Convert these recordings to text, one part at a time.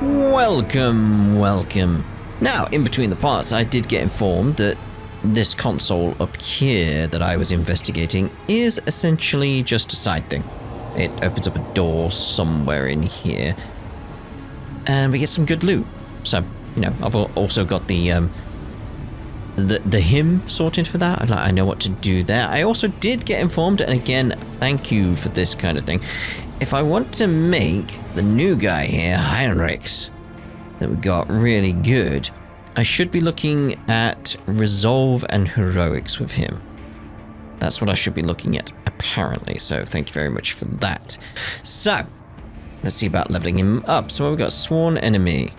Welcome. Now, in between the parts, I did get informed that this console up here that I was investigating is essentially just a side thing. It opens up a door somewhere in here, and we get some good loot. So, you know, I've also got the hymn sorted for that. I know what to do there. I also did get informed, and again, thank you for this kind of thing. If I want to make the new guy here, Heinrix, that we got really good, I should be looking at Resolve and Heroics with him. That's what I should be looking at, apparently. So thank you very much for that. So, let's see about leveling him up. So we've got Sworn Enemy.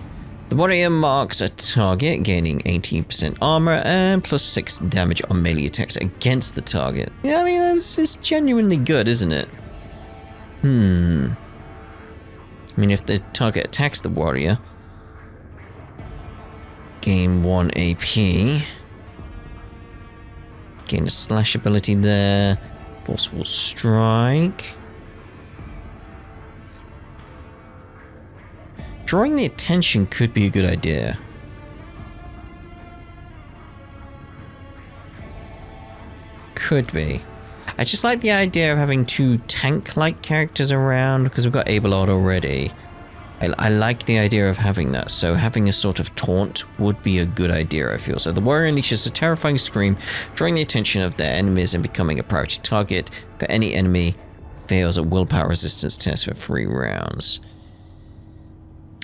The warrior marks a target, gaining 18% armor and plus 6 damage on melee attacks against the target. Yeah, I mean, that's just genuinely good, isn't it? I mean, if the target attacks the warrior, gain 1 AP. Gain a slash ability there. Forceful strike. Drawing the attention could be a good idea. Could be. I just like the idea of having 2 tank-like characters around because we've got Abelard already. I like the idea of having that, so having a sort of taunt would be a good idea, I feel. So the warrior unleashes a terrifying scream, drawing the attention of their enemies and becoming a priority target for any enemy fails a willpower resistance test for 3 rounds.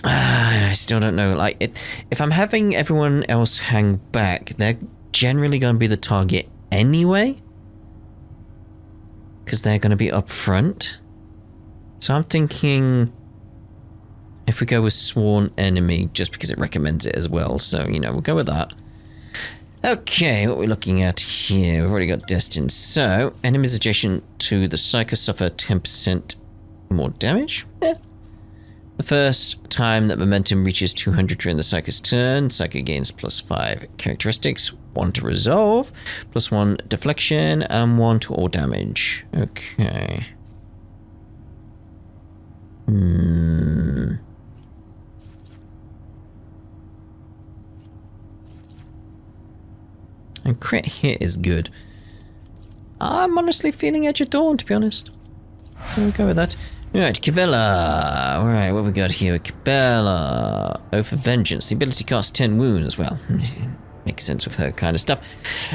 I still don't know. Like, if I'm having everyone else hang back, they're generally going to be the target anyway, because they're going to be up front. So I'm thinking if we go with Sworn Enemy, just because it recommends it as well. So, you know, we'll go with that. Okay, what we're looking at here, we've already got Destined. So, enemies adjacent to the Psycho suffer 10% more damage. Yeah. The first time that momentum reaches 200 during the Psycho's turn, Psycho gains plus 5 characteristics, 1 to resolve, plus 1 deflection, and 1 to all damage. Okay. And crit hit is good. I'm honestly feeling Edge of Dawn, to be honest. We'll go with that. Alright, Cabela. Alright, what we got here? Cabela. Oath of Vengeance. The ability costs 10 wounds. Well, makes sense with her kind of stuff.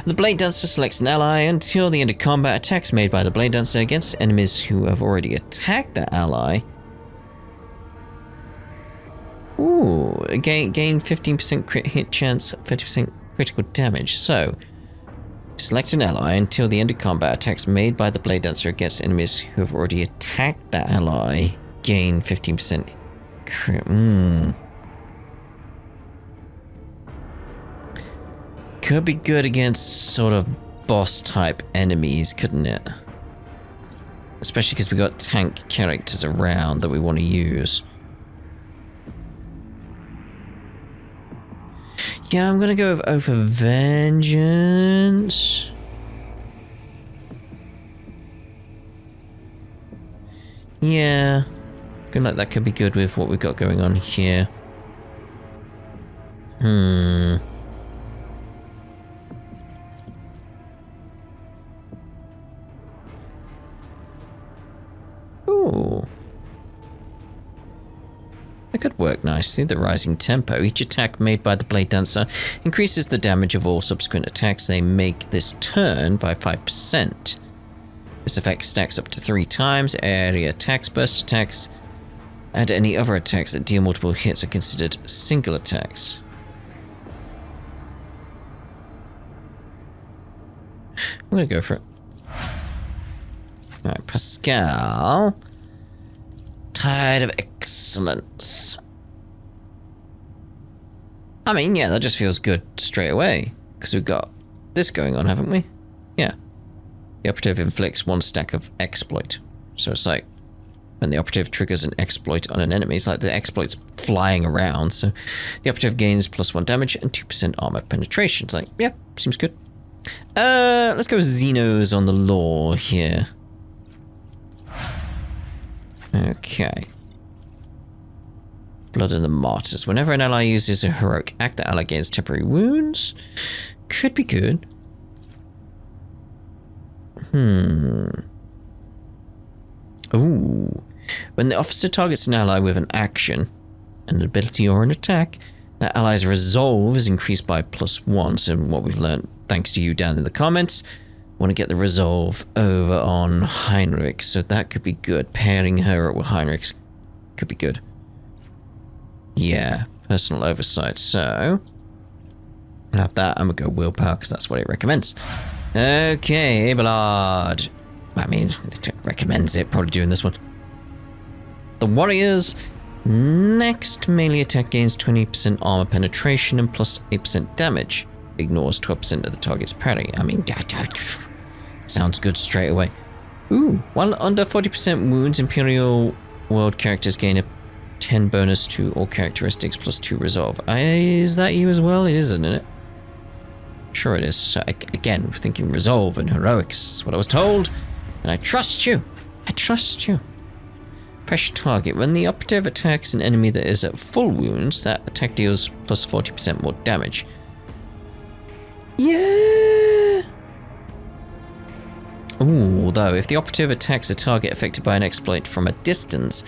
The Blade Dancer selects an ally until the end of combat. Attacks made by the Blade Dancer against enemies who have already attacked that ally. Ooh, gain 15% crit hit chance, 30% critical damage. So, select an ally until the end of combat. Attacks made by the Blade Dancer against enemies who have already attacked that ally gain 15% crit. Could be good against sort of boss type enemies, couldn't it? Especially because we got tank characters around that we want to use. Yeah, I'm gonna go with Oath of Vengeance. Yeah, I feel like that could be good with what we've got going on here. Ooh. That could work nicely. The rising tempo. Each attack made by the Blade Dancer increases the damage of all subsequent attacks they make this turn by 5%. This effect stacks up to 3 times. Area attacks, burst attacks, and any other attacks that deal multiple hits are considered single attacks. I'm gonna go for it. Alright, Pascal. Tide of Excellence. I mean, yeah, that just feels good straight away. Because we've got this going on, haven't we? Yeah. The operative inflicts 1 stack of exploit. So it's like when the operative triggers an exploit on an enemy, it's like the exploit's flying around. So the operative gains plus 1 damage and 2% armor penetration. It's like, yeah, seems good. Let's go with Xenos on the lore here. Okay. Blood of the Martyrs. Whenever an ally uses a heroic act, the ally gains temporary wounds. Could be good. Ooh. When the officer targets an ally with an action, an ability or an attack, that ally's resolve is increased by +1. So what we've learned, thanks to you down in the comments, want to get the resolve over on Heinrix. So that could be good. Pairing her up with Heinrix could be good. Yeah, personal oversight. So I'll have that. I'm going to go willpower because that's what it recommends. Okay, Abelard. I mean, it recommends it. Probably doing this one. The Warriors. Next melee attack gains 20% armor penetration and plus 8% damage. Ignores 12% of the target's parry. I mean, sounds good straight away. Ooh, while under 40% wounds, Imperial World characters gain a 10 bonus to all characteristics plus 2 resolve. Is that you as well? It is, isn't it? Sure it is. So, again, we're thinking resolve and heroics. That's what I was told. And I trust you. I trust you. Fresh target. When the operative attacks an enemy that is at full wounds, that attack deals plus 40% more damage. Yeah. Ooh, though, if the operative attacks a target affected by an exploit from a distance,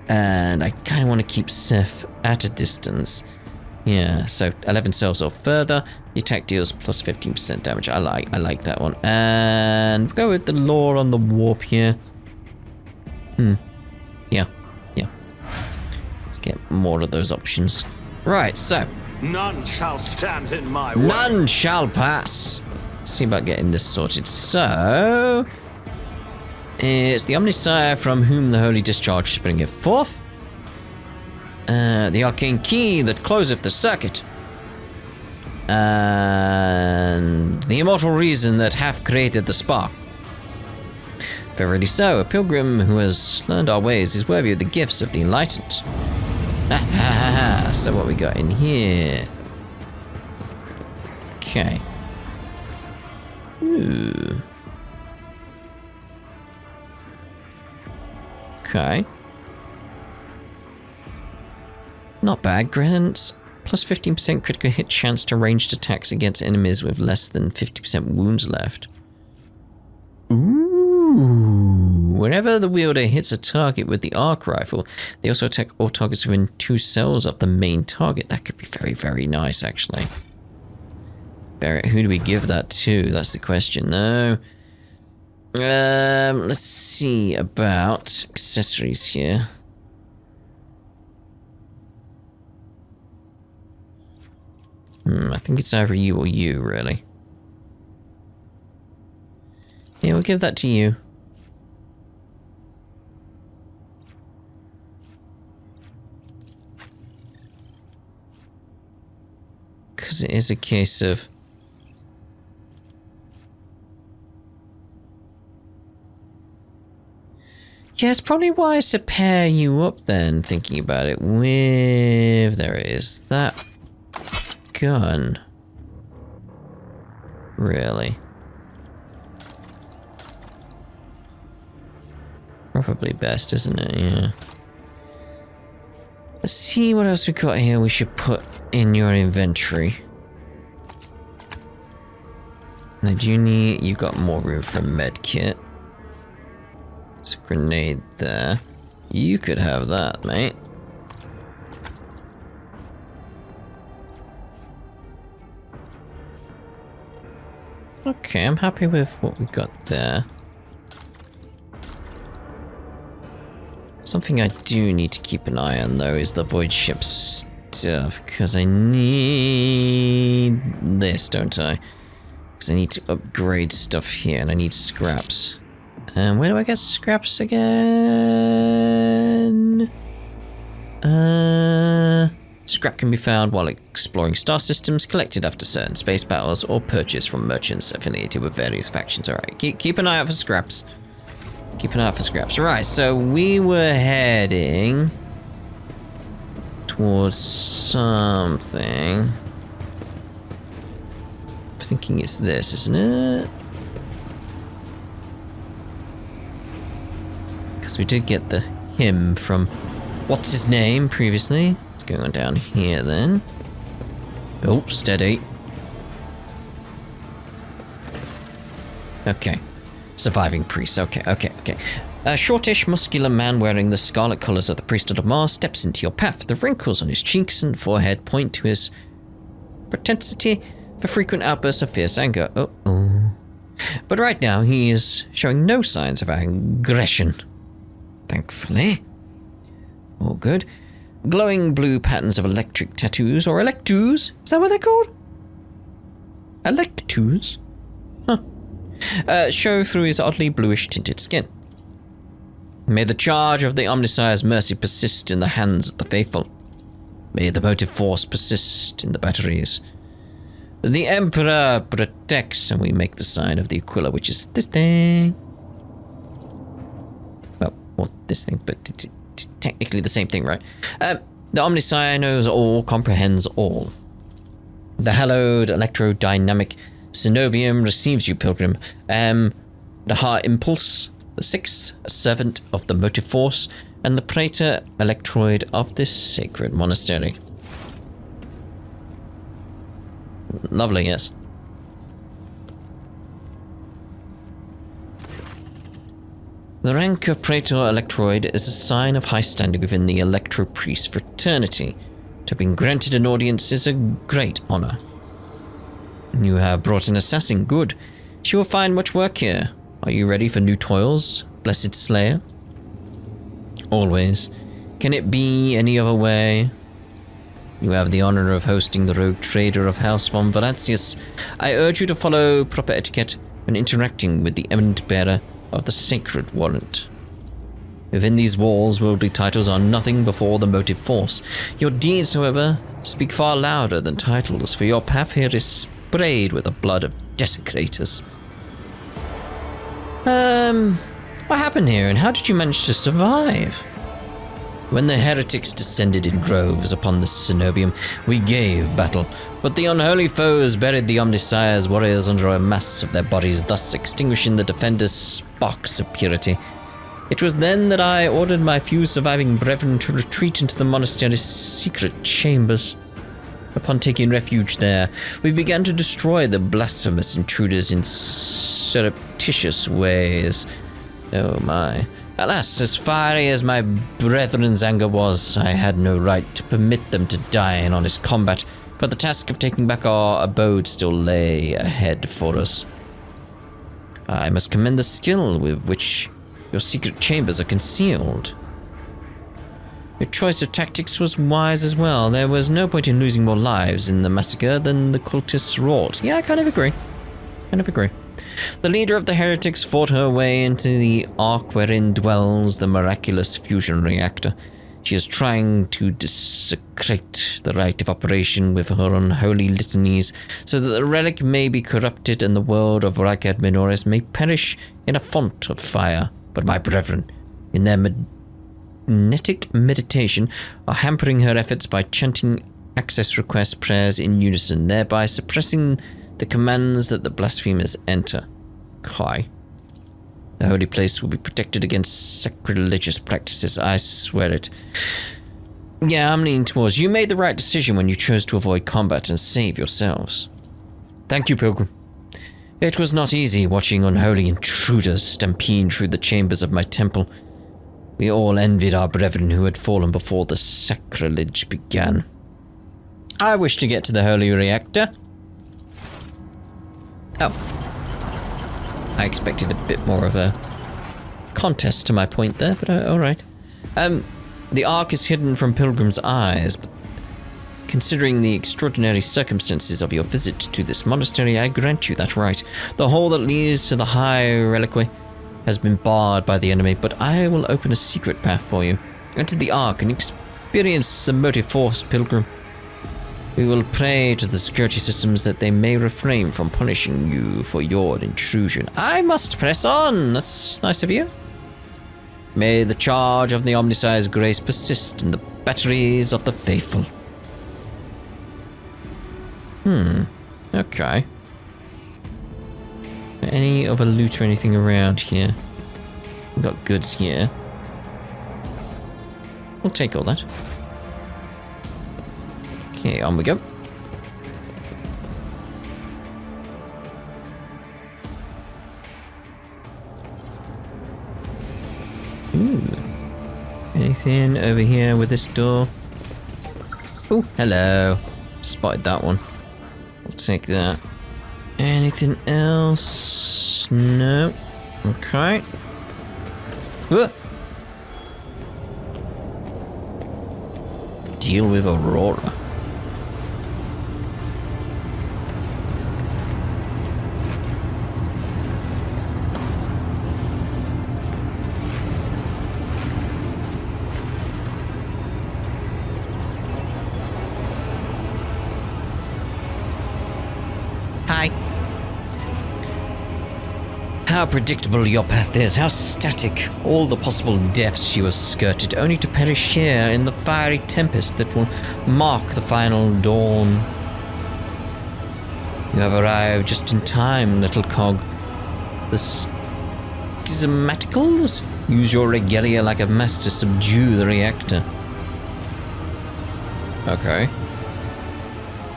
and I kind of want to keep Seth at a distance. Yeah, so 11 cells or further, the attack deals plus 15% damage. I like that one. And we'll go with the lore on the warp here. Yeah. Let's get more of those options. Right, so. None shall stand in my way. None shall pass. Let's see about getting this sorted. So, it's the Omnisire from whom the Holy Discharge springeth forth. The arcane key that closeth the circuit. And the immortal reason that hath created the spark. Verily so, a pilgrim who has learned our ways is worthy of the gifts of the enlightened. So what we got in here? Okay. Ooh. Okay. Not bad. Grants plus 15% critical hit chance to ranged attacks against enemies with less than 50% wounds left. Ooh. Whenever the wielder hits a target with the arc rifle, they also attack all targets within 2 cells of the main target. That could be very, very nice, actually. Who do we give that to? That's the question. No. Let's see about accessories here. I think it's either you or you, really. Yeah, we'll give that to you. Because it is a case of... Yeah, it's probably wise to pair you up then, thinking about it, with... There it is. That gun. Really? Probably best, isn't it? Yeah. Let's see what else we got here we should put in your inventory. Now, do you need... You got more room for a med kit. There's a grenade there. You could have that, mate. Okay, I'm happy with what we got there. Something I do need to keep an eye on, though, is the void ship stuff, because I need this, don't I? Because I need to upgrade stuff here, and I need scraps. And where do I get scraps again? Scrap can be found while exploring star systems, collected after certain space battles, or purchased from merchants affiliated with various factions. Alright, keep an eye out for scraps. Keep an eye out for scraps. Right, so we were heading towards something. I'm thinking it's this, isn't it? Because we did get the hymn from what's his name previously. Let's go on down here then. Oh, steady. Okay. Surviving priest. Okay. A shortish, muscular man wearing the scarlet colours of the priesthood of Mars steps into your path. The wrinkles on his cheeks and forehead point to his propensity for frequent outbursts of fierce anger. Uh-oh. But right now, he is showing no signs of aggression. Thankfully. All good. Glowing blue patterns of electric tattoos, or electoos? Is that what they're called? Electoos? Huh. Show through his oddly bluish tinted skin. May the charge of the Omnissiah's mercy persist in the hands of the faithful. May the motive force persist in the batteries. The Emperor protects, and we make the sign of the Aquila, which is this thing. Well, not this thing, but technically the same thing, right? The Omnissiah knows all, comprehends all. The hallowed Electrodynamic Cenobium receives you, pilgrim. The Heart Impulse, the sixth servant of the motive force, and the praetor electroid of this sacred monastery. Lovely, yes. The rank of praetor electroid is a sign of high standing within the electro priest fraternity. To have been granted an audience is a great honor. You have brought an assassin. Good. She will find much work here. Are you ready for new toils, blessed slayer? Always. Can it be any other way? You have the honor of hosting the rogue trader of House von Valentius. I urge you to follow proper etiquette when interacting with the eminent bearer of the sacred warrant. Within these walls, worldly titles are nothing before the motive force. Your deeds, however, speak far louder than titles, for your path here is sprayed with the blood of desecrators. What happened here, and how did you manage to survive? When the heretics descended in droves upon the Cenobium, we gave battle, but the unholy foes buried the Omnissiah's warriors under a mass of their bodies, thus extinguishing the defenders' sparks of purity. It was then that I ordered my few surviving brethren to retreat into the monastery's secret chambers. Upon taking refuge there, we began to destroy the blasphemous intruders in surreptitious ways. Oh my. Alas, as fiery as my brethren's anger was, I had no right to permit them to die in honest combat, but the task of taking back our abode still lay ahead for us. I must commend the skill with which your secret chambers are concealed. Your choice of tactics was wise as well. There was no point in losing more lives in the massacre than the cultists wrought. Yeah, I kind of agree. The leader of the heretics fought her way into the ark wherein dwells the miraculous fusion reactor. She is trying to desecrate the rite of operation with her unholy litanies, so that the relic may be corrupted and the world of Reactor Minoris may perish in a font of fire. But my brethren, in their magnetic meditation, are hampering her efforts by chanting access request prayers in unison, thereby suppressing the commands that the blasphemers enter. Kai. The holy place will be protected against sacrilegious practices, I swear it. Yeah, I'm leaning towards you made the right decision when you chose to avoid combat and save yourselves. Thank you, Pilgrim. It was not easy watching unholy intruders stampede through the chambers of my temple. We all envied our brethren who had fallen before the sacrilege began. I wish to get to the holy reactor. Oh. I expected a bit more of a contest to my point there, but alright. The ark is hidden from pilgrims' eyes, but considering the extraordinary circumstances of your visit to this monastery, I grant you that right. The hall that leads to the high reliquary has been barred by the enemy, but I will open a secret path for you. Enter the ark and experience the motive force, pilgrim. We will pray to the security systems that they may refrain from punishing you for your intrusion. I must press on. That's nice of you. May the charge of the Omnissiah's grace persist in the batteries of the faithful. Okay. Is there any other loot or anything around here? We've got goods here. We'll take all that. Okay, on we go. Ooh. Anything over here with this door? Oh, hello. Spotted that one. I'll take that. Anything else? No. Okay. Whoa. Deal with Aurora. Hi. How predictable your path is, how static. All the possible deaths you have skirted, only to perish here in the fiery tempest that will mark the final dawn. You have arrived just in time, little cog. The schismaticals use your regalia like a master to subdue the reactor. Okay.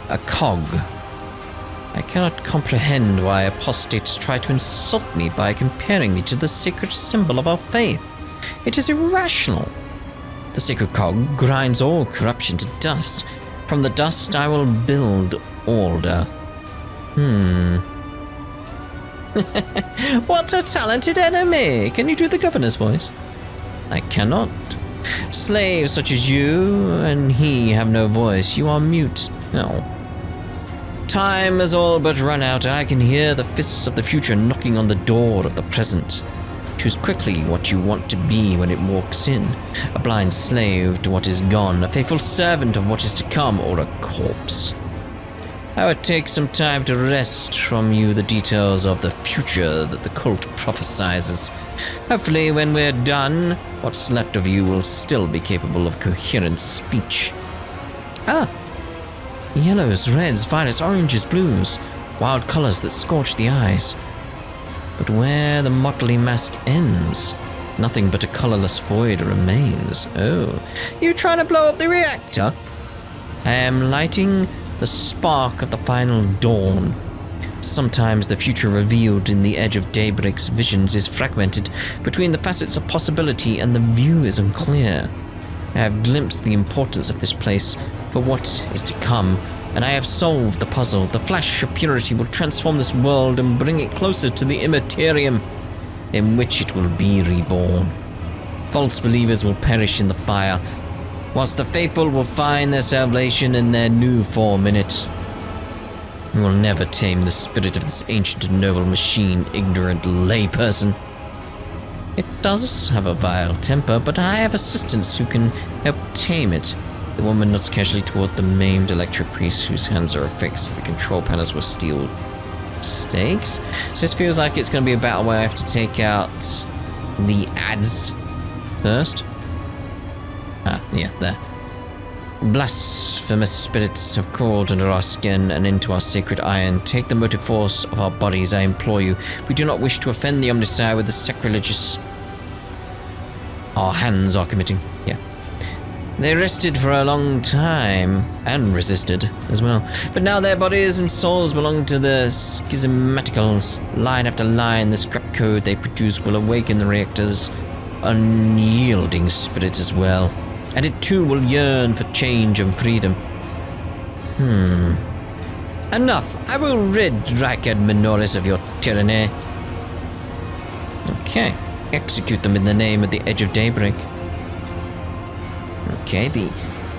A cog. I cannot comprehend why apostates try to insult me by comparing me to the sacred symbol of our faith. It is irrational. The sacred cog grinds all corruption to dust. From the dust I will build order. What a talented enemy! Can you do the governor's voice? I cannot. Slaves such as you and he have no voice. You are mute. No. Time has all but run out. I can hear the fists of the future knocking on the door of the present. Choose quickly what you want to be when it walks in. A blind slave to what is gone, a faithful servant of what is to come, or a corpse. I would take some time to wrest from you the details of the future that the cult prophesizes. Hopefully, when we're done, what's left of you will still be capable of coherent speech. Ah! Yellows, reds, violets, oranges, blues. Wild colors that scorch the eyes. But where the motley mask ends, nothing but a colorless void remains. Oh, you trying to blow up the reactor? I am lighting the spark of the final dawn. Sometimes the future revealed in the edge of daybreak's visions is fragmented between the facets of possibility, and the view is unclear. I have glimpsed the importance of this place for what is to come, and I have solved the puzzle. The flash of purity will transform this world and bring it closer to the immaterium in which it will be reborn. False believers will perish in the fire, whilst the faithful will find their salvation in their new form in it. You will never tame the spirit of this ancient and noble machine, ignorant layperson. It does have a vile temper, but I have assistants who can help tame it. The woman nods casually toward the maimed electric priest whose hands are affixed. The control panels were steel stakes. So this feels like it's going to be a battle where I have to take out the ads first. Ah, yeah, there. Blasphemous spirits have crawled under our skin and into our sacred iron. Take the motive force of our bodies, I implore you. We do not wish to offend the Omnisci with the sacrilegious our hands are committing. Yeah. They rested for a long time, and resisted as well. But now their bodies and souls belong to the schismaticals. Line after line, the scrap code they produce will awaken the reactor's unyielding spirit as well. And it too will yearn for change and freedom. Enough! I will rid Rykard Minoris of your tyranny. Okay. Execute them in the name of the Edge of Daybreak. Okay, the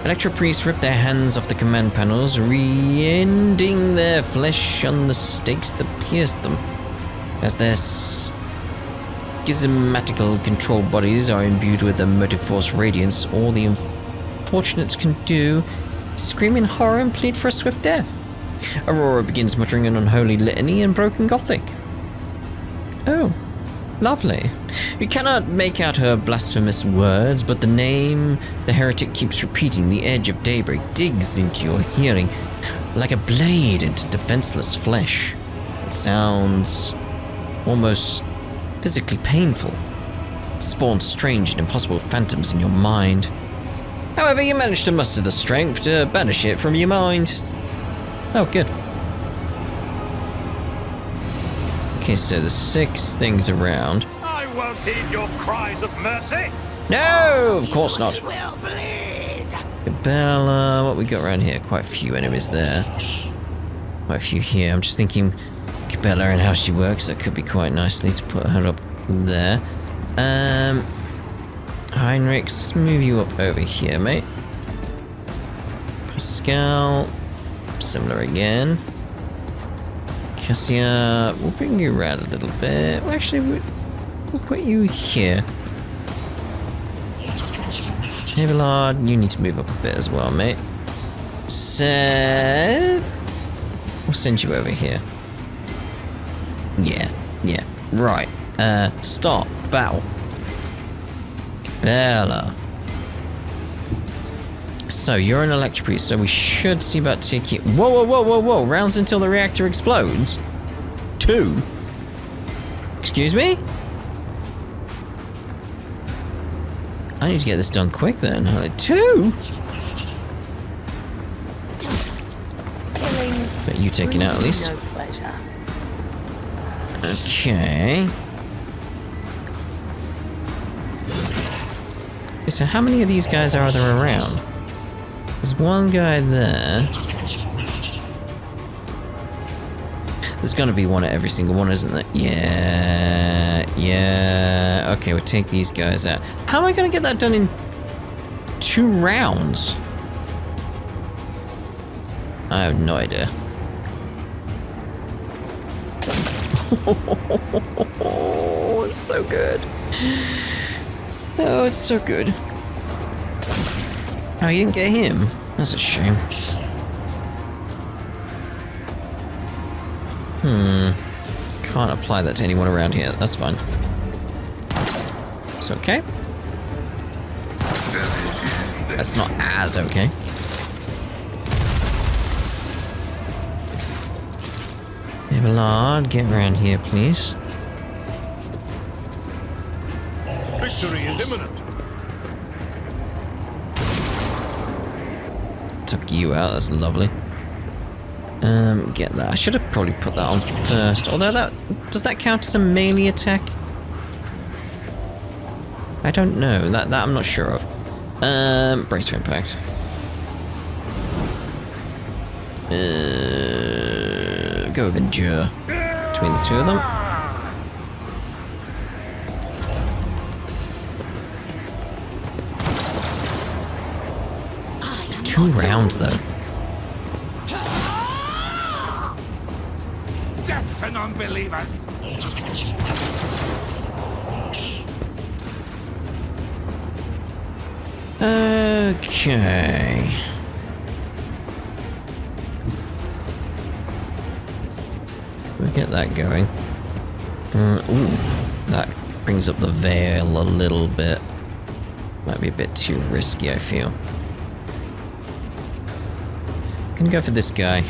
Electro Priests rip their hands off the command panels, rending their flesh on the stakes that pierced them. As their schismatical control bodies are imbued with the motive force radiance, all the unfortunates can do is scream in horror and plead for a swift death. Aurora begins muttering an unholy litany in broken Gothic. Oh, lovely. You cannot make out her blasphemous words, but the name the heretic keeps repeating, the Edge of Daybreak, digs into your hearing like a blade into defenseless flesh. It sounds almost physically painful. It spawns strange and impossible phantoms in your mind. However, you managed to muster the strength to banish it from your mind. Oh, good. Okay, so there's 6 things around. I won't heed your cries of mercy. No, of course not. Will bleed. Bella, what we got around here? Quite a few enemies there. Quite a few here. I'm just thinking Cabela and how she works. That could be quite nicely to put her up there. Heinrix, let's move you up over here, mate. Pascal, similar again. Cassia, we'll bring you around a little bit. Well, actually, we'll put you here. Hevelard, you need to move up a bit as well, mate. Seth, we'll send you over here. Yeah, right. Start battle. Bella. So you're an electric priest, so we should see about taking. Whoa! Rounds until the reactor explodes. 2. Excuse me? I need to get this done quick then. 2? But you taking out at least. No pleasure. Okay. So how many of these guys are there around? There's one guy there. There's gonna be one at every single one, isn't there? Yeah. Okay, we'll take these guys out. How am I gonna get that done in 2 rounds? I have no idea. Oh, it's so good. Oh, it's so good. Oh, you didn't get him? That's a shame. Can't apply that to anyone around here. That's fine. It's okay. That's not as okay. Evelard, get around here, please. Victory is imminent. Took you out, that's lovely. Get that. I should have probably put that on first. Although does that count as a melee attack? I don't know. That I'm not sure of. Brace for impact. Go with endure between the 2 of them. Two rounds though. Death to non-believers. Okay. We'll get that going. Ooh, that brings up the veil a little bit. Might be a bit too risky, I feel. Gonna go for this guy.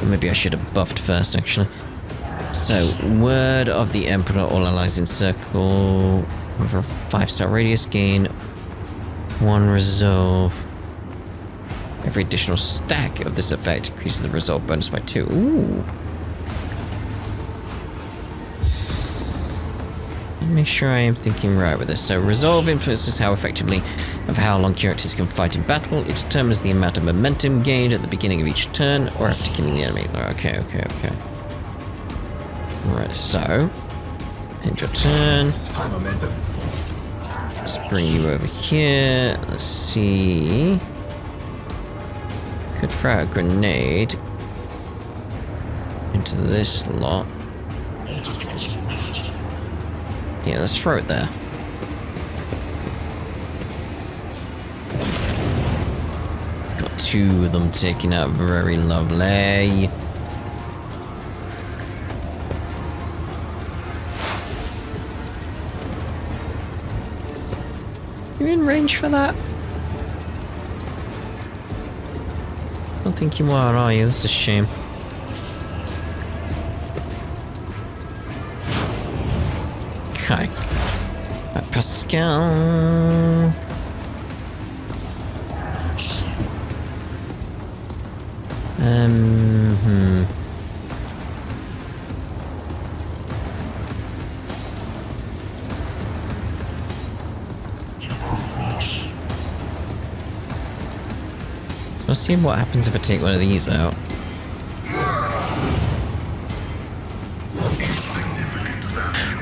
Or maybe I should have buffed first, actually. So, word of the Emperor, all allies in circle. With a 5-star radius gain. 1 resolve. Every additional stack of this effect increases the resolve bonus by 2. Ooh. Make sure I am thinking right with this. So resolve influences how effectively of how long characters can fight in battle. It determines the amount of momentum gained at the beginning of each turn or after killing the enemy. Okay. Alright, so end your turn. Let's bring you over here. Let's see. Could throw a grenade into this lot. Yeah, let's throw it there. Got 2 of them taken out. Very lovely. You in range for that? I don't think you are you? That's a shame. Okay. Pascal. Let's see what happens if I take one of these out.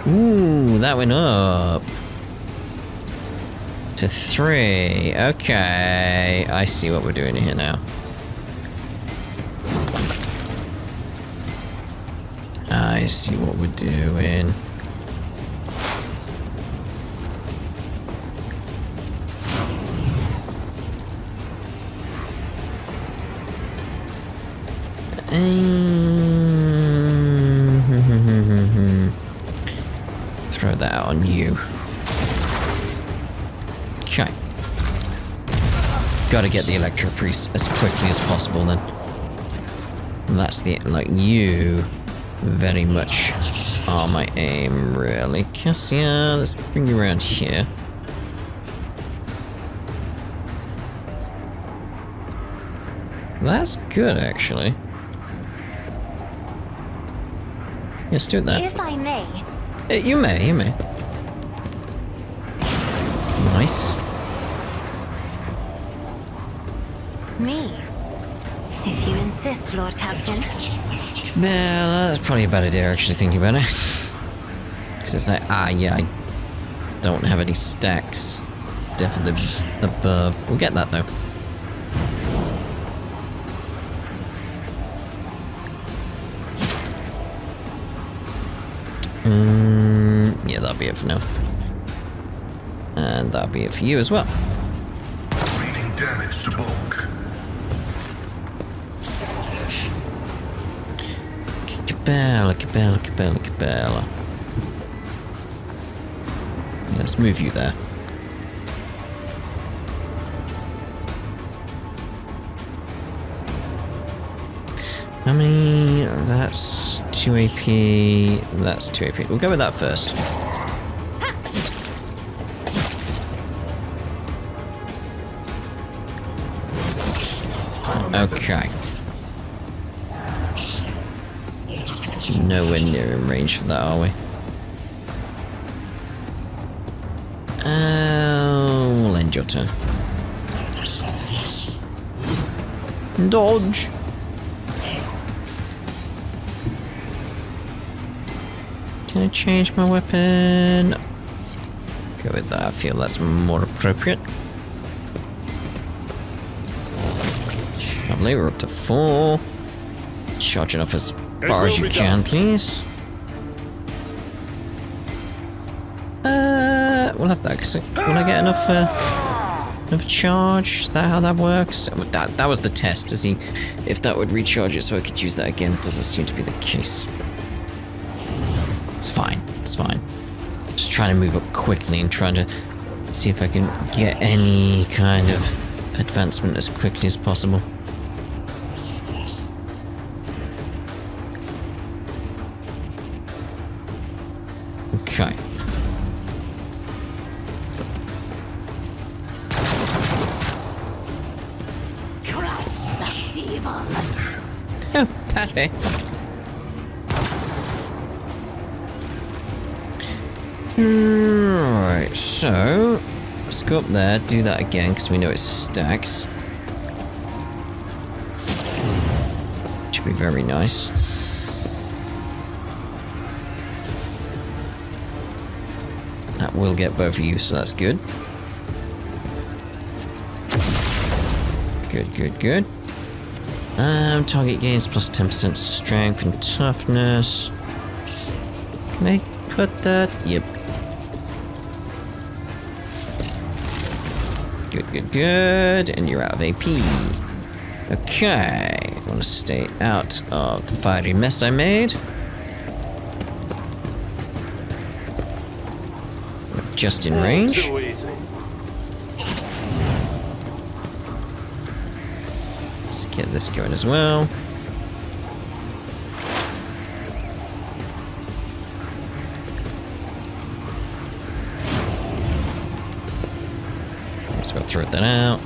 Ooh, that went up to 3. Okay, I see what we're doing here now. I see what we're doing. Throw that out on you. Okay. Gotta get the Electro Priest as quickly as possible then. And that's the, like, you very much are my aim, really. Cassia, let's bring you around here. That's good, actually. Let's do that. If I may. You may, you may. Nice. Me. If you insist, Lord Captain. Well, that's probably a bad idea, actually, thinking about it. Because it's like, yeah, I don't have any stacks. Definitely above. We'll get that, though. Yeah, that'll be it for now. And that'll be it for you as well. Reading damage to bulk. Cabela. Let's move you there. How many? That's 2 AP. That's 2 AP. We'll go with that first. Okay. Nowhere near in range for that, are we? We'll end your turn. Dodge. Can I change my weapon? Go with that. I feel that's more appropriate. Lovely, we're up to 4. Charge it up as far as you can, please. We'll have that. Will I get enough charge? Is that how that works? That was the test to see if that would recharge it, so I could use that again. Doesn't seem to be the case. It's fine. It's fine. Just trying to move up quickly and trying to see if I can get any kind of advancement as quickly as possible. Okay. Oh, Patty. Right, so let's go up there, do that again because we know it stacks. Should be very nice. That will get both of you, so that's good. Good. Target gains plus 10% strength and toughness. Can I put that? Yep. Good. And you're out of AP. Okay. I want to stay out of the fiery mess I made. Just in range. Too easy. Let's get this going as well. Guess we'll throw that out.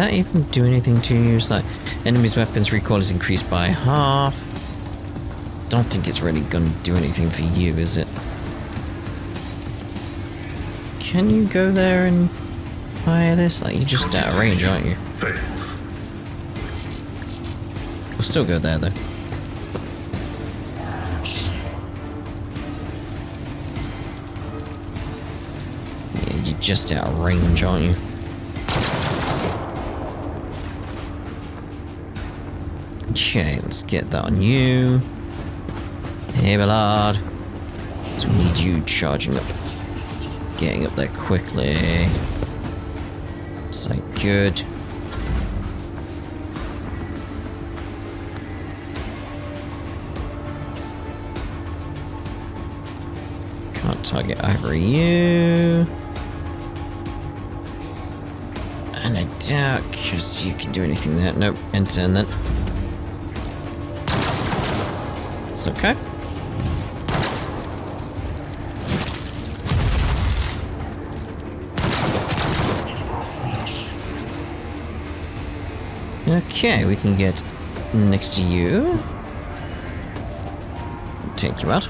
that even do anything to you? It's like enemies' weapons recoil is increased by half. Don't think it's really gonna do anything for you, is it? Can you go there and fire this? Like, you're just out of range, aren't you? Fails. We'll still go there, though. Yeah, you're just out of range, aren't you? Okay, let's get that on you. Hey, Ballard. So we need you charging up. Getting up there quickly. It's like good. Can't target either of you. And I doubt because you can do anything there. Nope, end turn then. It's okay. Okay, we can get next to you. Take you out.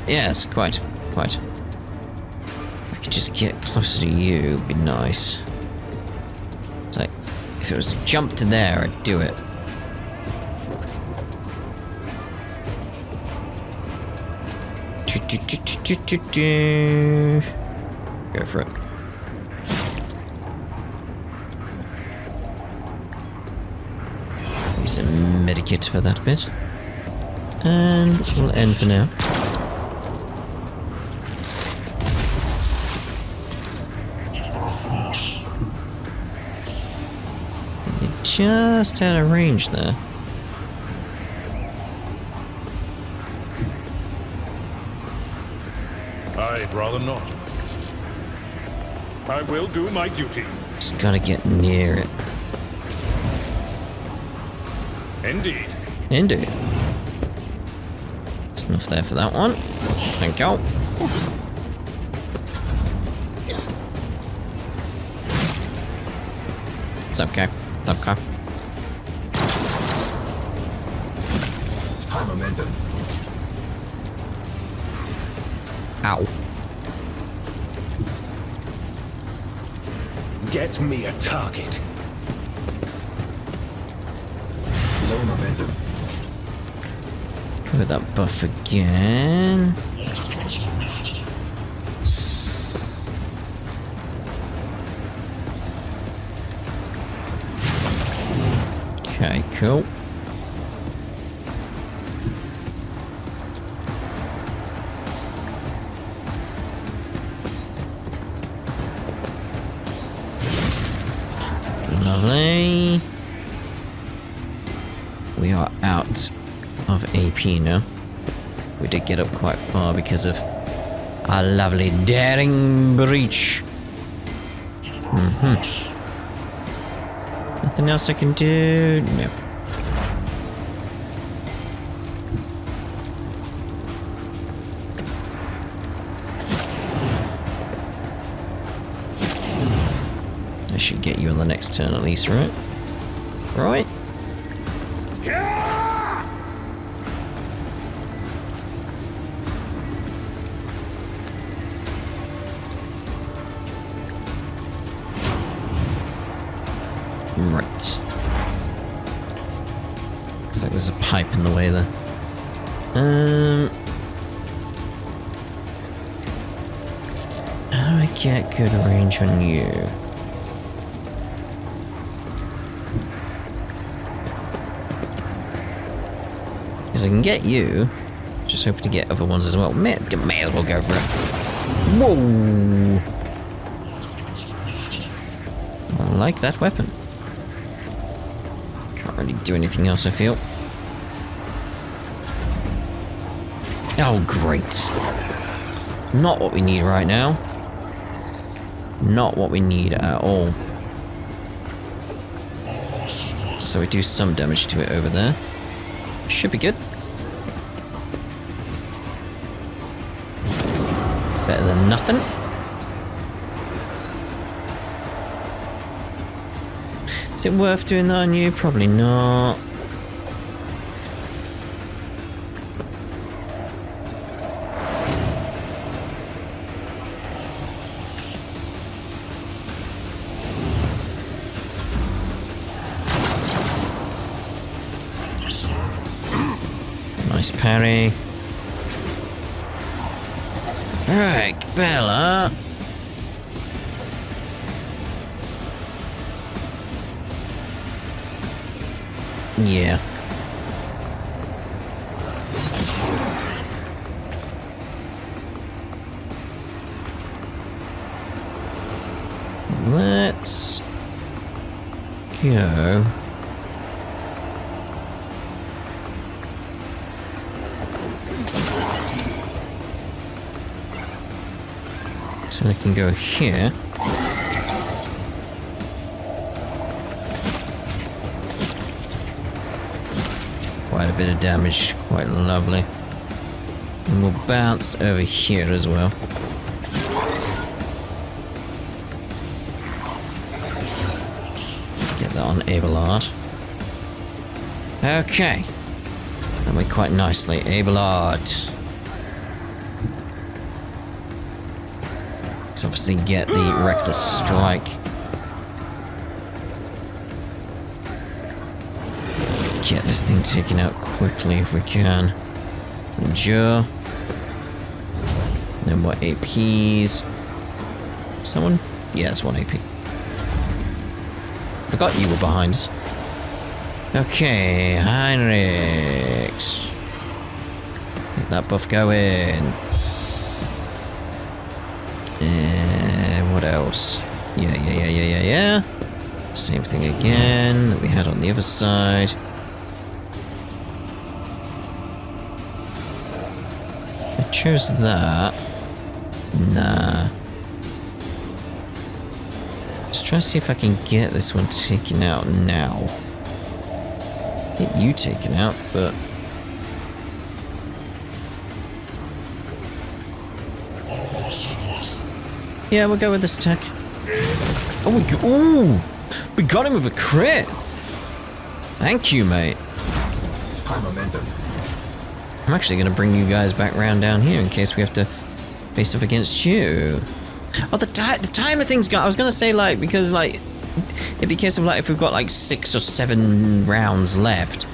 Yes, quite. I could just get closer to you, would be nice. It's like, if it was a jump to there, I'd do it. Go for it. Use a medikit for that bit. And we'll end for now. You're just out of range there. I'd rather not. I will do my duty. Just gotta get near it. Indeed. Indeed. There's enough there for that one. Thank you. It's okay. It's okay. High momentum. Ow. Get me a target. Low momentum. Go with that buff again. Okay, cool. Lovely. We are out of AP now. We did get up quite far because of our lovely daring breach. Nothing else I can do? No. I should get you on the next turn at least, right? Right? Right. Looks like there's a pipe in the way there. How do I get good range on you? Because I can get you. Just hoping to get other ones as well. May as well go for it. Whoa! I like that weapon. Can't really do anything else, I feel. Oh, great. Not what we need right now. Not what we need at all. So we do some damage to it over there. Should be good. better than nothing. Is it worth doing that on you? Probably not. Nice parry. Alright, Bella. Yeah. Let's go. So I can go here. Quite a bit of damage, quite lovely. And we'll bounce over here as well. Get that on Abelard. Okay. That went quite nicely. Abelard. Let's obviously get the Reckless Strike. Get this thing taken out quickly if we can. Endure. Then what APs? Someone? Yeah, it's 1 AP. Forgot you were behind us. Okay, Heinrix. Get that buff going. What else? Yeah. Same thing again that we had on the other side. I chose that. Nah. Just trying to see if I can get this one taken out now. Get you taken out, but... yeah, we'll go with this attack. Oh, we got him with a crit. Thank you, mate. High momentum. I'm actually going to bring you guys back round down here in case we have to face off against you. Oh, the timer thing's gone. I was going to say, like, because, like, it'd be a case of, like, if we've got, like, 6 or 7 rounds left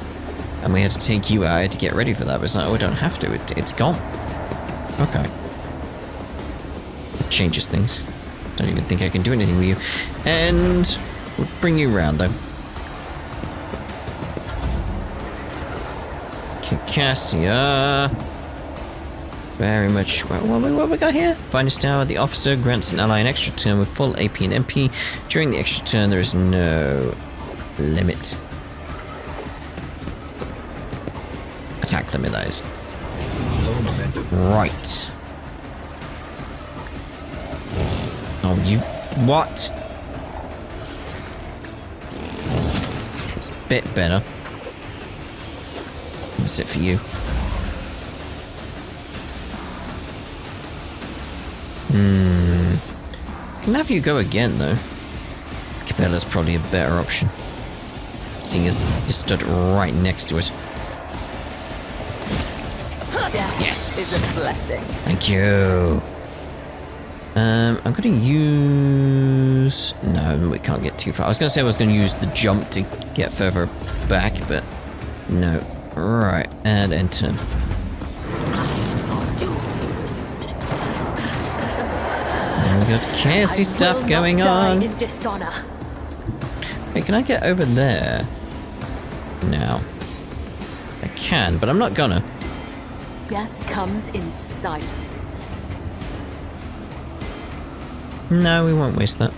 and we had to take you out, I had to get ready for that. But it's like, oh, we don't have to. It's gone. Okay. It changes things. Don't even think I can do anything with you. And we'll bring you around, though. Cassia. Very much. What we got here? Finest hour. The officer grants an ally an extra turn with full AP and MP. During the extra turn, there is no limit. Attack limit, that is. Right. Oh, you... what? It's a bit better. That's it for you. Can have you go again, though. Capella's probably a better option. Seeing as you stood right next to it. Yes! Is a blessing. Thank you. I'm going to use... no, we can't get too far. I was going to say I was going to use the jump to get further back, but no. Right, and enter. And we got chaosy stuff going on. In dishonor. Wait, can I get over there? No. I can, but I'm not gonna. Death comes in silence. No, we won't waste that.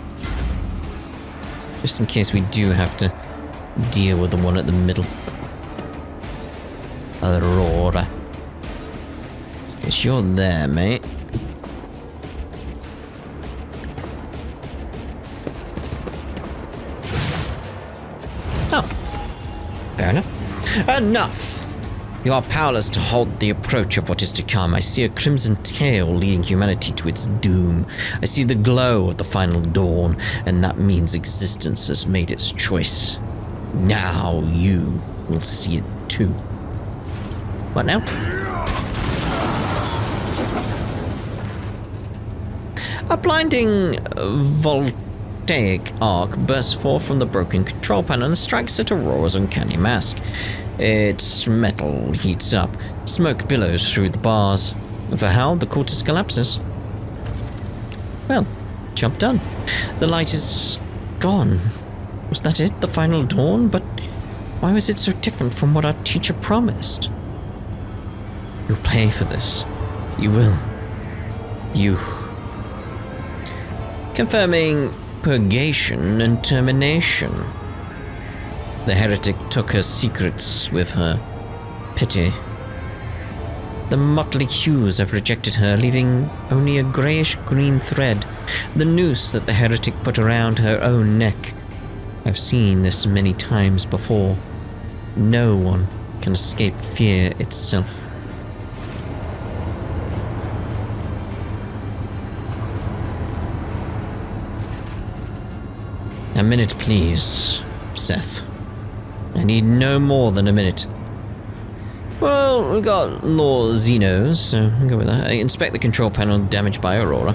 Just in case we do have to deal with the one at the middle. Aurora. Guess you're there, mate. Oh. Fair enough. Enough You are powerless to halt the approach of what is to come. I see a crimson tail leading humanity to its doom. I see the glow of the final dawn, and that means existence has made its choice. Now you will see it too. What now? A blinding voltaic arc bursts forth from the broken control panel and strikes at Aurora's uncanny mask. Its metal heats up. Smoke billows through the bars. With a howl, the cortex collapses. Well, job done. The light is gone. Was that it? The final dawn? But why was it so different from what our teacher promised? You'll pay for this. You will. You. Confirming purgation and termination. The heretic took her secrets with her. Pity. The motley hues have rejected her, leaving only a greyish-green thread, the noose that the heretic put around her own neck. I've seen this many times before. No one can escape fear itself. A minute, please, Seth. I need no more than a minute. Well, we got Lord Xenos, so I'll go with that. I inspect the control panel damaged by Aurora.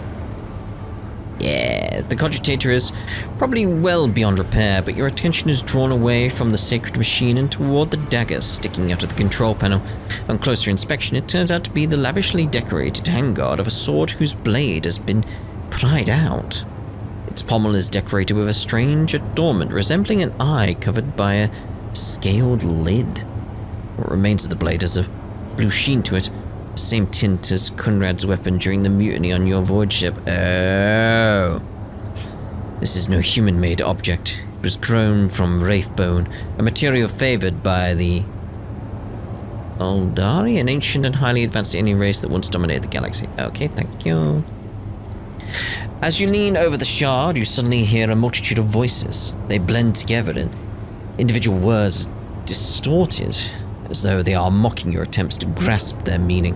Yeah, the cogitator is probably well beyond repair, but your attention is drawn away from the sacred machine and toward the dagger sticking out of the control panel. On closer inspection, it turns out to be the lavishly decorated handguard of a sword whose blade has been pried out. Its pommel is decorated with a strange adornment resembling an eye covered by a scaled lid. What remains of the blade has a blue sheen to it, the same tint as Conrad's weapon during the mutiny on your void ship. Oh. This is no human-made object. It was grown from wraithbone, a material favored by the Aldari, an ancient and highly advanced alien race that once dominated the galaxy. Okay, thank you. As you lean over the shard, you suddenly hear a multitude of voices. They blend together, and individual words distorted, as though they are mocking your attempts to grasp their meaning.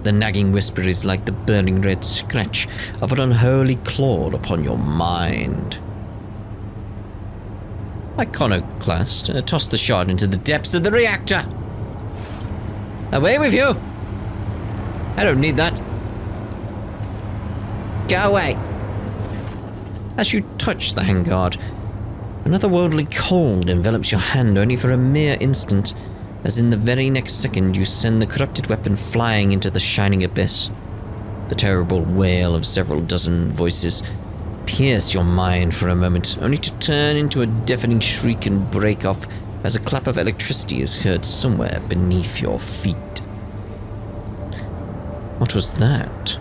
The nagging whisper is like the burning red scratch of an unholy claw upon your mind. Iconoclast tossed the shard into the depths of the reactor. Away with you! I don't need that. Go away! As you touch the handguard, another otherworldly cold envelops your hand only for a mere instant, as in the very next second you send the corrupted weapon flying into the shining abyss. The terrible wail of several dozen voices pierce your mind for a moment, only to turn into a deafening shriek and break off as a clap of electricity is heard somewhere beneath your feet. What was that?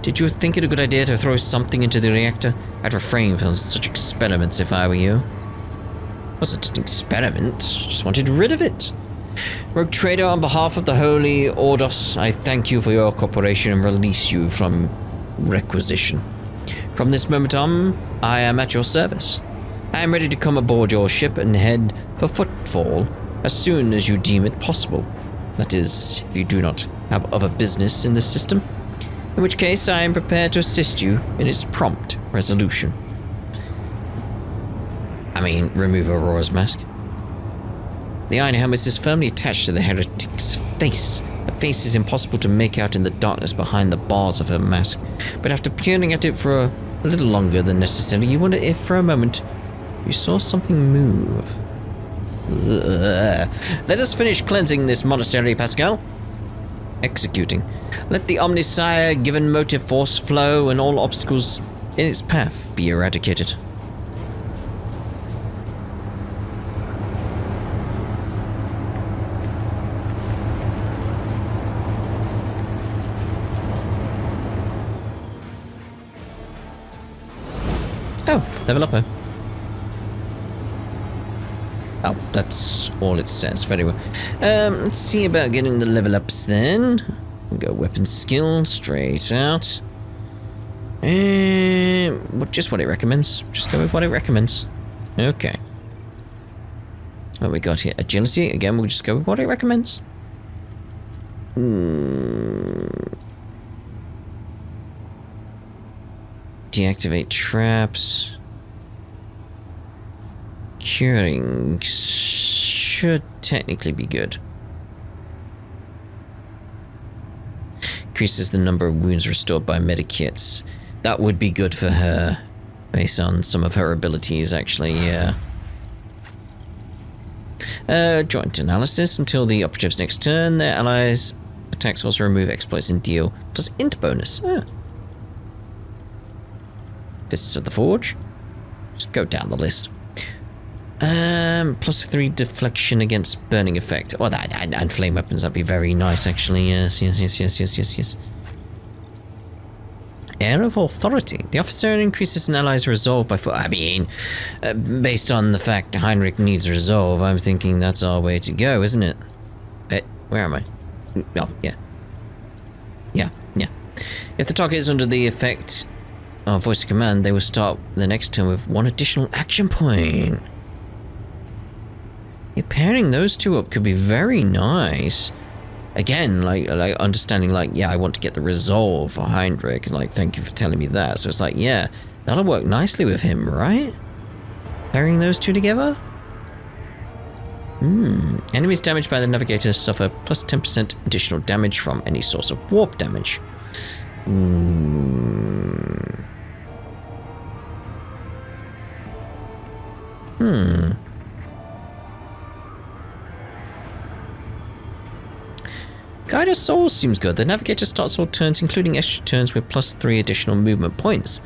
Did you think it a good idea to throw something into the reactor? I'd refrain from such experiments if I were you. It wasn't an experiment, just wanted rid of it. Rogue Trader, on behalf of the Holy Ordos, I thank you for your cooperation and release you from requisition. From this moment on, I am at your service. I am ready to come aboard your ship and head for Footfall as soon as you deem it possible. That is, if you do not have other business in this system. In which case, I am prepared to assist you in its prompt resolution. I mean, remove Aurora's mask. The iron helmet is firmly attached to the heretic's face. The face is impossible to make out in the darkness behind the bars of her mask, but after peering at it for a little longer than necessary, you wonder if, for a moment, you saw something move. Ugh. Let us finish cleansing this monastery, Pascal. Executing. Let the Omnisire given motive force flow and all obstacles in its path be eradicated. Oh, level up, huh? Oh, that's all it says. Very well. Let's see about getting the level ups then. We'll go weapon skill straight out. Just what it recommends. Just go with what it recommends. Okay. What we got here? Agility. Again, we'll just go with what it recommends. Deactivate traps. Curing should technically be good. Increases the number of wounds restored by medikits. That would be good for her, based on some of her abilities, actually, yeah. Joint analysis. Until the operative's next turn, their allies' attacks also remove exploits and deal plus int bonus. Fists of the Forge. Just go down the list. Plus 3 deflection against burning effect. Oh, that and flame weapons. That'd be very nice, actually. Yes. Air of Authority. The officer increases an ally's resolve by 4. I mean, based on the fact Heinrix needs resolve, I'm thinking that's our way to go, isn't it? Where am I? Oh, yeah. Yeah. If the target is under the effect of voice of command, they will start the next turn with 1 additional action point. Yeah, pairing those two up could be very nice. Again, like understanding, like, yeah, I want to get the resolve for Heinrix, and like, thank you for telling me that. So it's like, yeah, that'll work nicely with him, right? Pairing those two together? Enemies damaged by the navigator suffer plus 10% additional damage from any source of warp damage. Guide of Souls seems good. The navigator starts all turns, including extra turns, with plus 3 additional movement points.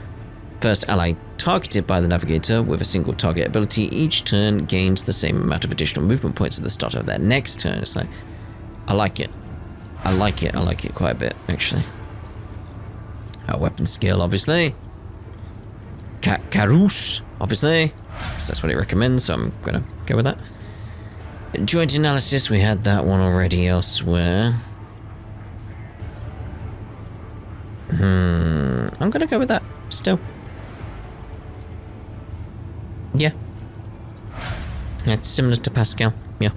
First ally targeted by the navigator with a single target ability each turn gains the same amount of additional movement points at the start of their next turn. It's like, I like it. I like it quite a bit, actually. Our weapon skill, obviously. Carouse, obviously. So that's what it recommends, so I'm gonna go with that. Joint analysis, we had that one already elsewhere. I'm gonna go with that still. Yeah. It's similar to Pascal. Yeah.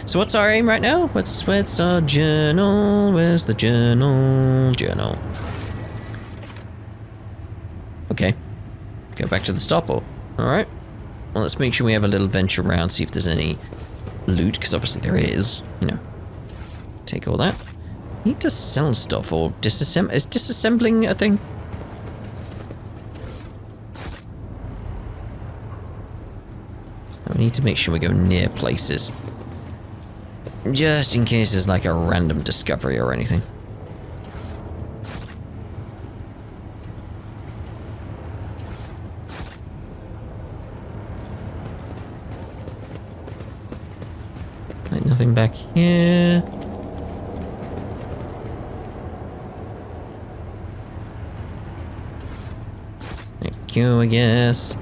So what's our aim right now? Where's our journal? Where's the journal? Okay. Go back to the stopper. Alright. Well, let's make sure we have a little venture around, see if there's any loot, because obviously there is. You know. Take all that. Need to sell stuff or disassemble. Is disassembling a thing? We need to make sure we go near places. Just in case there's like a random discovery or anything. Like nothing back here. Thank you, I guess.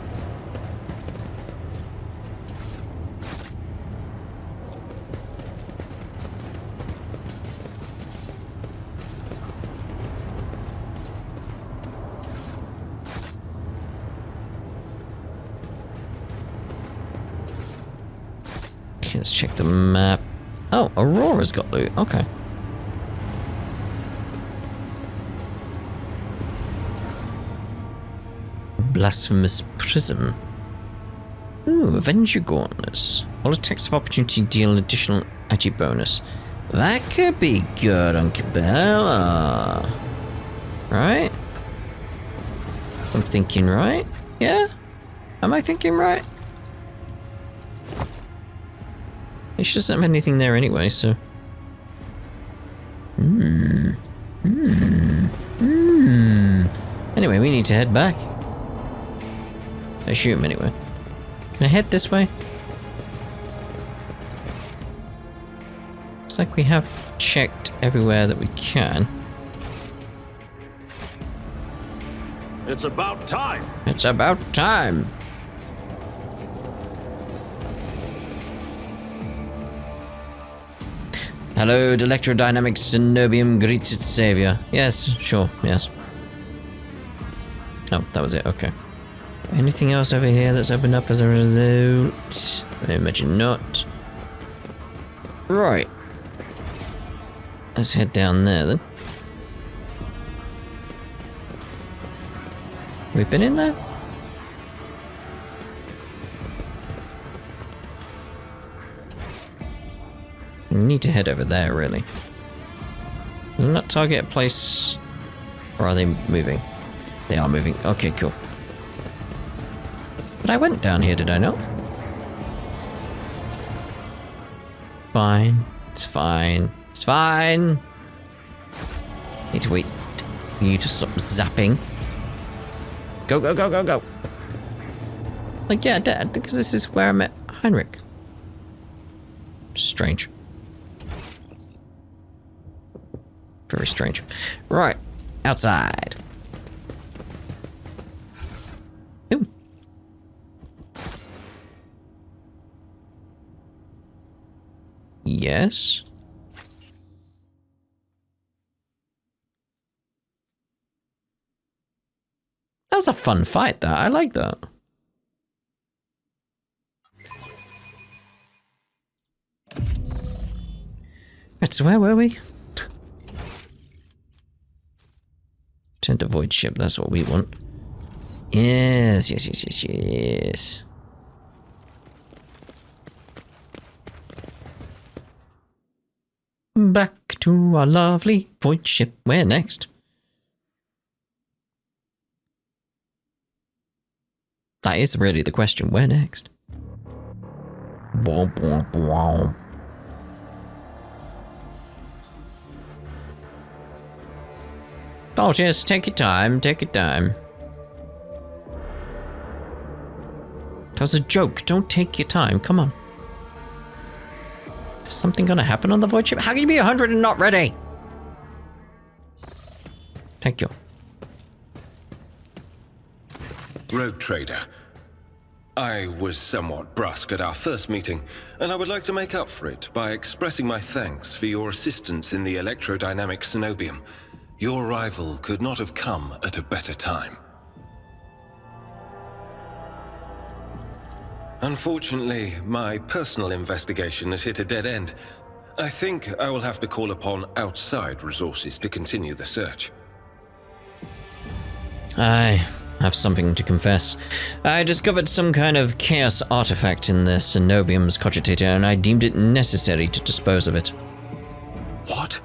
Let's check the map. Oh, Aurora's got loot. Okay. Blasphemous Prism. Ooh, Avenger Gauntlets. All attacks of opportunity deal an additional agi bonus. That could be good on Cabela. Right? I'm thinking right? Yeah? Am I thinking right? She doesn't have anything there anyway, so... Anyway, we need to head back. I assume, anyway. Can I head this way? Looks like we have checked everywhere that we can. It's about time. It's about time. Hello, the Electrodynamic Cenobium greets its savior. Yes, sure, yes. Oh, that was it, okay. Anything else over here that's opened up as a result? I imagine not. Right. Let's head down there then. We've been in there? We need to head over there, really. Does not target a place... Or are they moving? They are moving. Okay, cool. But I went down here, did I not? Fine. It's fine. It's fine. Need to wait for you to stop zapping. Go, go, go, go, go. Like, yeah, Dad, because this is where I met Heinrix. Strange. Very strange. Right. Outside. Ooh. Yes. That was a fun fight, that. I like that. Right, so where were we? Turn to void ship, that's what we want. Yes, yes, yes, yes, yes. Back to our lovely void ship. Where next? That is really the question. Where next? Bow, bow, bow. Oh, just take your time. Take your time. That was a joke. Don't take your time. Come on. Is something gonna happen on the void ship? How can you be 100 and not ready? Thank you. Rogue Trader, I was somewhat brusque at our first meeting, and I would like to make up for it by expressing my thanks for your assistance in the Electrodynamic Cenobium. Your arrival could not have come at a better time. Unfortunately, my personal investigation has hit a dead end. I think I will have to call upon outside resources to continue the search. I have something to confess. I discovered some kind of chaos artifact in the Cenobium's cogitator, and I deemed it necessary to dispose of it. What?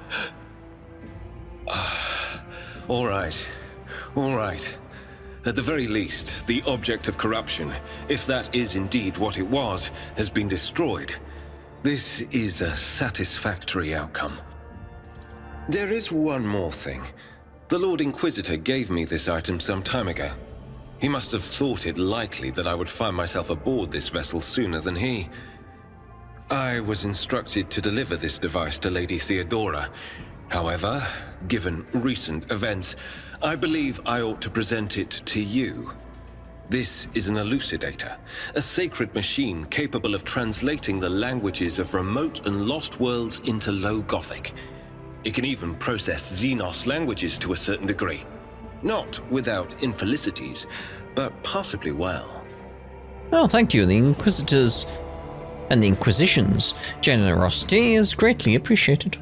All right. All right. At the very least, the object of corruption, if that is indeed what it was, has been destroyed. This is a satisfactory outcome. There is one more thing. The Lord Inquisitor gave me this item some time ago. He must have thought it likely that I would find myself aboard this vessel sooner than he. I was instructed to deliver this device to Lady Theodora. However, given recent events, I believe I ought to present it to you. This is an elucidator, a sacred machine capable of translating the languages of remote and lost worlds into Low Gothic. It can even process Xenos languages to a certain degree. Not without infelicities, but possibly well. Oh, thank you. The Inquisitors and the Inquisition's generosity is greatly appreciated.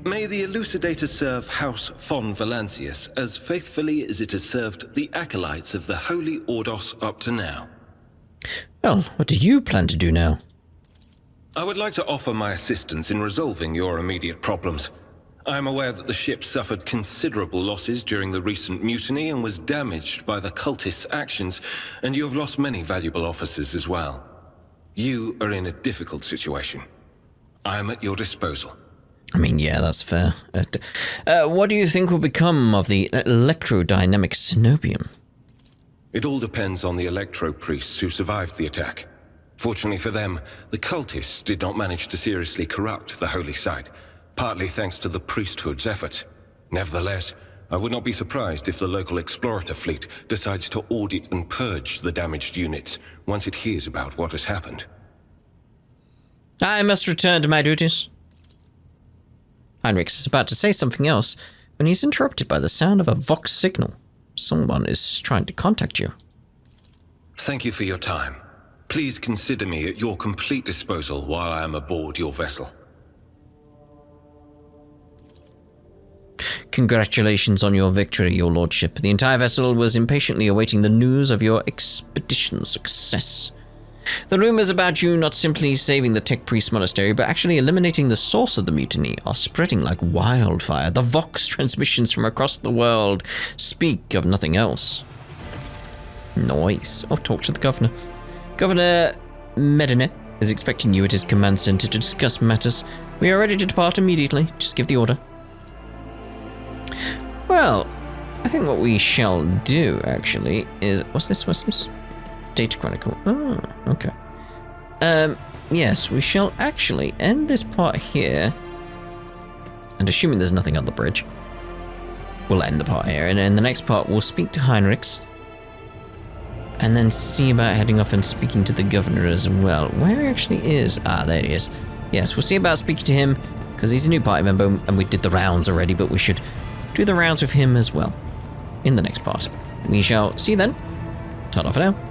May the elucidator serve House von Valancius as faithfully as it has served the acolytes of the Holy Ordos up to now. Well, what do you plan to do now? I would like to offer my assistance in resolving your immediate problems. I am aware that the ship suffered considerable losses during the recent mutiny and was damaged by the cultists' actions, and you have lost many valuable officers as well. You are in a difficult situation. I am at your disposal. I mean, yeah, that's fair. What do you think will become of the Electrodynamic Cenobium? It all depends on the Electro priests who survived the attack. Fortunately for them, the cultists did not manage to seriously corrupt the holy site, partly thanks to the priesthood's efforts. Nevertheless, I would not be surprised if the local explorator fleet decides to audit and purge the damaged units once it hears about what has happened. I must return to my duties. Heinrix is about to say something else when he's interrupted by the sound of a Vox signal. Someone is trying to contact you. Thank you for your time. Please consider me at your complete disposal while I am aboard your vessel. Congratulations on your victory, your lordship. The entire vessel was impatiently awaiting the news of your expedition's success. The rumors about you not simply saving the Tech Priest Monastery, but actually eliminating the source of the mutiny are spreading like wildfire. The Vox transmissions from across the world speak of nothing else. Nice. I'll talk to the governor. Governor Medina is expecting you at his command center to discuss matters. We are ready to depart immediately. Just give the order. Well, I think what we shall do, actually, is... What's this? Data Chronicle. Oh, okay. Yes, we shall actually end this part here. And assuming there's nothing on the bridge, we'll end the part here. And in the next part, we'll speak to Heinrix. And then see about heading off and speaking to the governor as well. Where he actually is? Ah, there he is. Yes, we'll see about speaking to him, because he's a new party member, and we did the rounds already, but we should do the rounds with him as well in the next part. We shall see you then. Ta-da for now.